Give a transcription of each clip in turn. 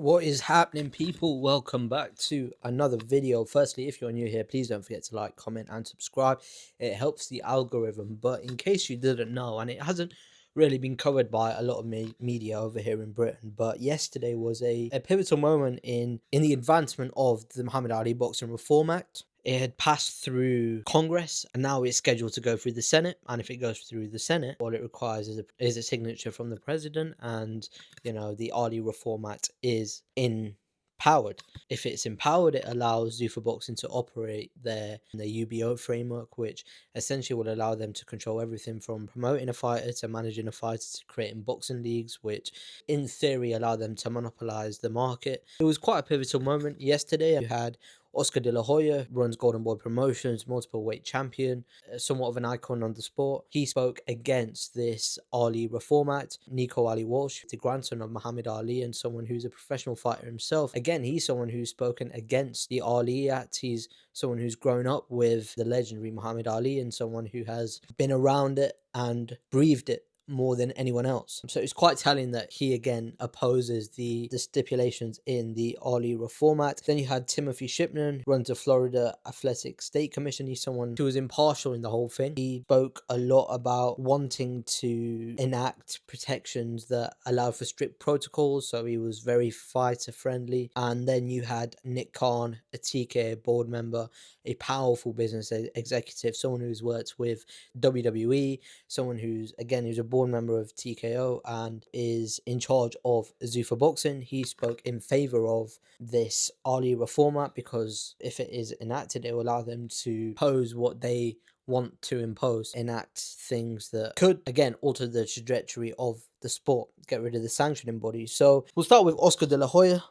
What is happening, people? Welcome back to another video. Firstly, if you're new here, please don't forget to like, comment and subscribe. It helps the algorithm. But in case you didn't know, and it hasn't really been covered by a lot of media over here in Britain, but yesterday was a pivotal moment in the advancement of the Muhammad Ali Boxing Reform Act. It had passed through Congress and now it's scheduled to go through the Senate. And if it goes through the Senate, all it requires is a signature from the president, and the Ali Reform Act is empowered. If it's empowered, it allows Zuffa Boxing to operate their UBO framework, which essentially will allow them to control everything from promoting a fighter to managing a fighter to creating boxing leagues, which in theory allow them to monopolize the market. It was quite a pivotal moment yesterday. You had Oscar De La Hoya, runs Golden Boy Promotions, multiple weight champion, somewhat of an icon on the sport. He spoke against this Ali Reform Act. Nico Ali Walsh, the grandson of Muhammad Ali and someone who's a professional fighter himself. Again, he's someone who's spoken against the Ali Act. He's someone who's grown up with the legendary Muhammad Ali and someone who has been around it and breathed it more than anyone else. So it's quite telling that he again opposes the stipulations in the Ali Reform Act. Then you had Timothy Shipman, runs the Florida Athletic State Commission. He's someone who was impartial in the whole thing. He spoke a lot about wanting to enact protections that allow for strict protocols, so he was very fighter friendly. And then you had Nick Khan, a TKO board member, a powerful business executive, someone who's worked with WWE, someone who's a board member of TKO and is in charge of Zuffa Boxing. He spoke in favor of this Ali Reform Act because if it is enacted, it will allow them to pose what they want to impose, enact things that could again alter the trajectory of the sport, get rid of the sanctioning body. So we'll start with Oscar De La Hoya.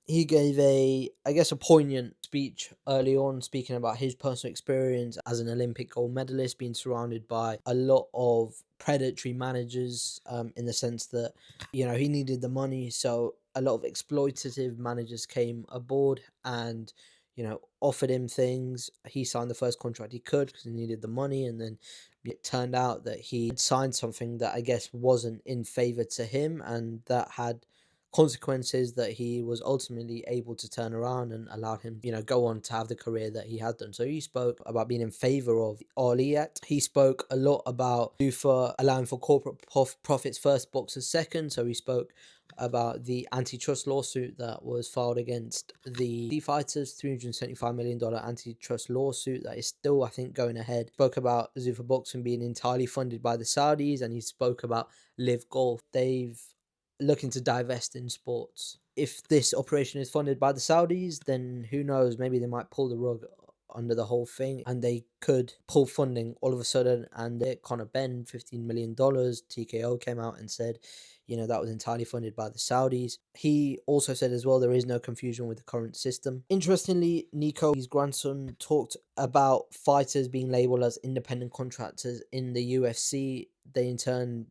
He gave a poignant speech early on, speaking about his personal experience as an Olympic gold medalist, being surrounded by a lot of predatory managers, in the sense that he needed the money, so a lot of exploitative managers came aboard and offered him things. He signed the first contract he could because he needed the money, and then it turned out that he had signed something that I guess wasn't in favor to him, and that had consequences that he was ultimately able to turn around and allowed him, go on to have the career that he had done. So he spoke about being in favor of the Ali Act. He spoke a lot about Zuffa allowing for corporate profits first, boxers second. So he spoke about the antitrust lawsuit that was filed against the fighters, $375 million antitrust lawsuit that is still, I think, going ahead. Spoke about Zuffa Boxing being entirely funded by the Saudis, and he spoke about Live Golf. They've looking to divest in sports. If this operation is funded by the Saudis, then who knows, maybe they might pull the rug under the whole thing and they could pull funding all of a sudden. And Conor Benn, $15 million. TKO came out and said that was entirely funded by the Saudis. He also said as well there is no confusion with the current system. Interestingly, Nico, his grandson, talked about fighters being labeled as independent contractors in the UFC. They in turn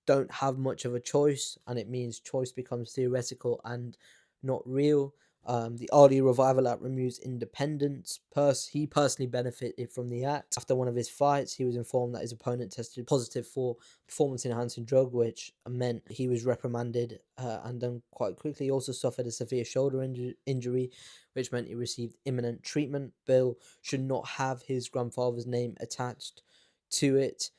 don't have much of a choice, and it means choice becomes theoretical and not real. The Ali Revival Act removes independence. He personally benefited from the act. After one of his fights, he was informed that his opponent tested positive for performance-enhancing drug, which meant he was reprimanded and done quite quickly. He also suffered a severe shoulder injury, which meant he received imminent treatment. Bill should not have his grandfather's name attached to it.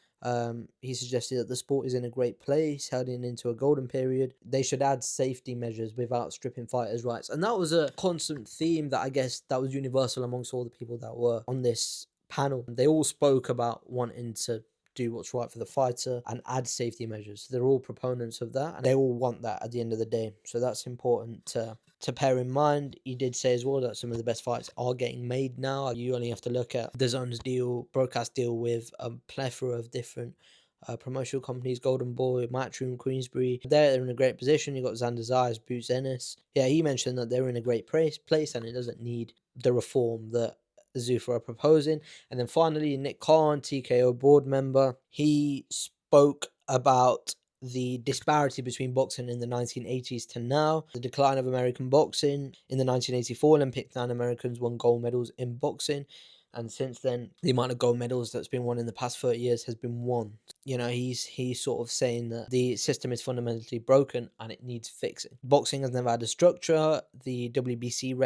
He suggested that the sport is in a great place, heading into a golden period. They should add safety measures without stripping fighters' rights. And that was a constant theme that I guess that was universal amongst all the people that were on this panel. They all spoke about wanting to do what's right for the fighter and add safety measures. They're all proponents of that, and they all want that at the end of the day. So that's important to bear in mind. He did say as well that some of the best fights are getting made now. You only have to look at DAZN's broadcast deal with a plethora of different promotional companies, Golden Boy, Matchroom, Queensbury. They're in a great position. You got Xander Zayas, Boots Ennis. Yeah, he mentioned that they're in a great place and it doesn't need the reform that Zuffa are proposing. And then finally, Nick Khan, TKO board member, he spoke about the disparity between boxing in the 1980s to now, the decline of American boxing. In the 1984 Olympics, 9 Americans won gold medals in boxing. And since then, the amount of gold medals that's been won in the past 30 years has been one. You know, he's sort of saying that the system is fundamentally broken and it needs fixing. Boxing has never had a structure. The WBC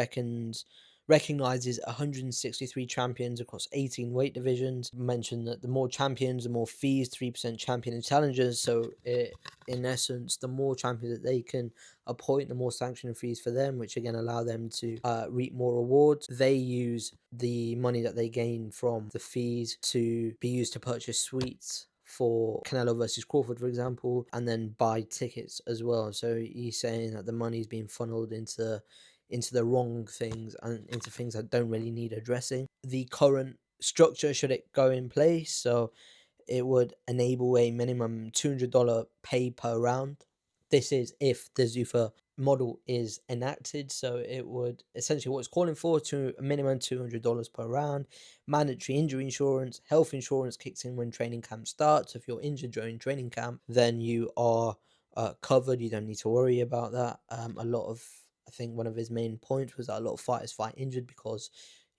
recognizes 163 champions across 18 weight divisions. Mentioned that the more champions, the more fees, 3% champion and challengers. So in essence, the more champions that they can appoint, the more sanctioning fees for them, which again allow them to reap more rewards. They use the money that they gain from the fees to be used to purchase suites for Canelo versus Crawford, for example, and then buy tickets as well. So he's saying that the money is being funneled into the wrong things and into things that don't really need addressing. The current structure, should it go in place, so it would enable a minimum $200 pay per round. This is if the Zuffa model is enacted, so it would essentially what it's calling for to a minimum $200 per round. Mandatory injury insurance, health insurance kicks in when training camp starts. If you're injured during training camp, then you are covered. You don't need to worry about that. I think one of his main points was that a lot of fighters fight injured because,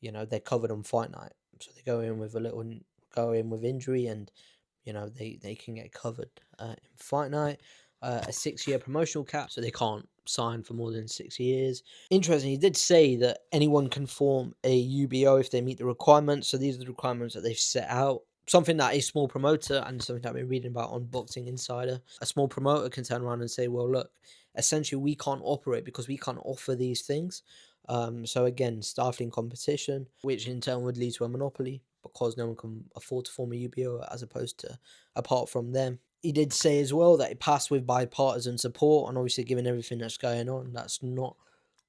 you know, they're covered on fight night, so they go in with injury, and you know they can get covered in fight night. A 6-year promotional cap, so they can't sign for more than 6 years. Interesting, he did say that anyone can form a UBO if they meet the requirements. So these are the requirements that they've set out. Something that a small promoter, and something that I've been reading about on Boxing Insider, a small promoter can turn around and say, well, look, essentially we can't operate because we can't offer these things. So again, stifling competition, which in turn would lead to a monopoly because no one can afford to form a UBO as opposed to apart from them. He did say as well that it passed with bipartisan support, and obviously given everything that's going on, that's not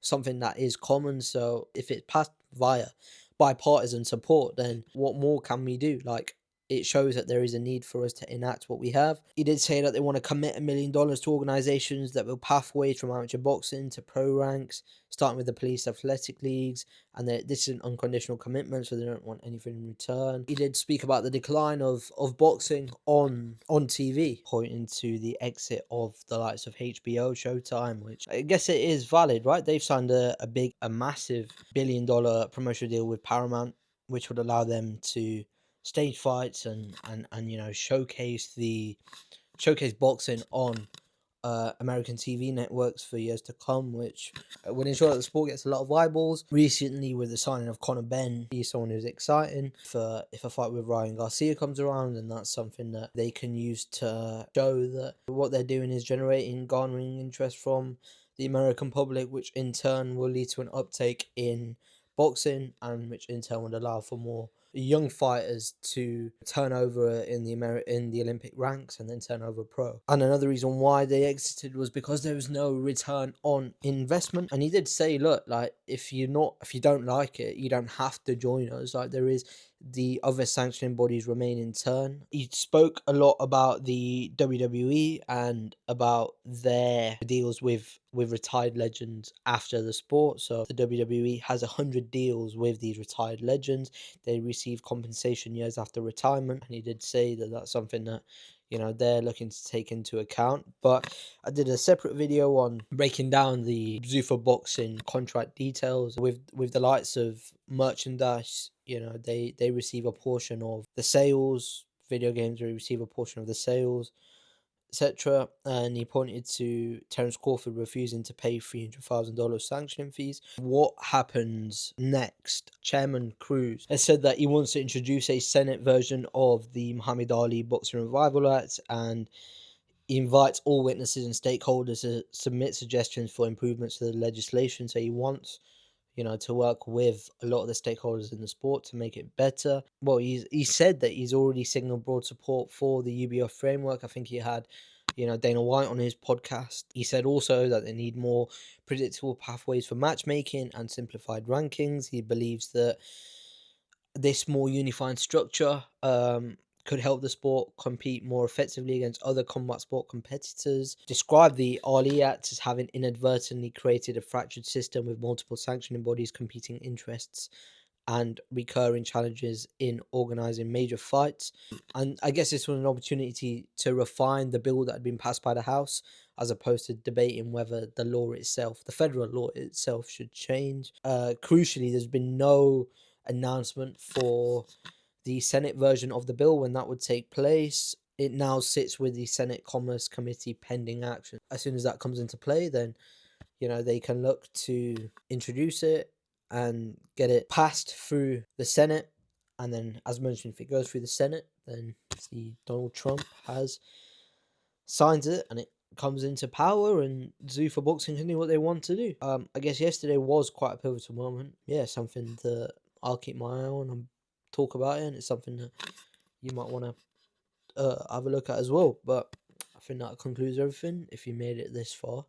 something that is common. So if it passed via bipartisan support, then what more can we do? Like, it shows that there is a need for us to enact what we have. He did say that they want to commit $1 million to organizations that will pathways from amateur boxing to pro ranks, starting with the police athletic leagues, and this is an unconditional commitment, so they don't want anything in return. He did speak about the decline of boxing on TV, pointing to the exit of the likes of HBO, Showtime, which I guess it is valid, right? They've signed a massive $1 billion promotional deal with Paramount, which would allow them to stage fights and you know showcase boxing on American TV networks for years to come, which would ensure that the sport gets a lot of eyeballs. Recently, with the signing of Conor Benn, he's someone who's exciting. For if a fight with Ryan Garcia comes around, then that's something that they can use to show that what they're doing is garnering interest from the American public, which in turn will lead to an uptake in boxing, and which in turn would allow for more young fighters to turn over in the Olympic ranks and then turn over pro. And another reason why they exited was because there was no return on investment. And he did say, look, like if you don't like it, you don't have to join us. Like, there is the other sanctioning bodies remain in turn. He spoke a lot about the WWE and about their deals with retired legends after the sport. So the WWE has 100 deals with these retired legends. They receive compensation years after retirement, and he did say that that's something that, you know, they're looking to take into account. But I did a separate video on breaking down the Zuffa boxing contract details with the likes of merchandise. You know, they receive a portion of the sales. Video games receive a portion of the sales, etc. And he pointed to Terence Crawford refusing to pay $300,000 sanctioning fees. What happens next? Chairman Cruz has said that he wants to introduce a Senate version of the Muhammad Ali Boxing Revival Act, and he invites all witnesses and stakeholders to submit suggestions for improvements to the legislation. So he wants, you know, to work with a lot of the stakeholders in the sport to make it better. Well, he said that he's already signaled broad support for the UBF framework. I think he had, you know, Dana White on his podcast. He said also that they need more predictable pathways for matchmaking and simplified rankings. He believes that this more unified structure could help the sport compete more effectively against other combat sport competitors. Described the Ali Act as having inadvertently created a fractured system with multiple sanctioning bodies, competing interests, and recurring challenges in organising major fights. And I guess this was an opportunity to refine the bill that had been passed by the House, as opposed to debating whether the law itself, the federal law itself, should change. Crucially, there's been no announcement for the Senate version of the bill when that would take place. It now sits with the Senate Commerce Committee pending action. As soon as that comes into play, then they can look to introduce it and get it passed through the Senate. And then, as mentioned, if it goes through the Senate, then Donald Trump has signs it and it comes into power, and Zuffa Boxing can do what they want to do. I guess yesterday was quite a pivotal moment. Yeah, something that I'll keep my eye on and talk about it, and it's something that you might want to have a look at as well. But I think that concludes everything. If you made it this far,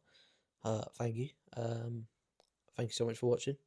thank you. Thank you so much for watching.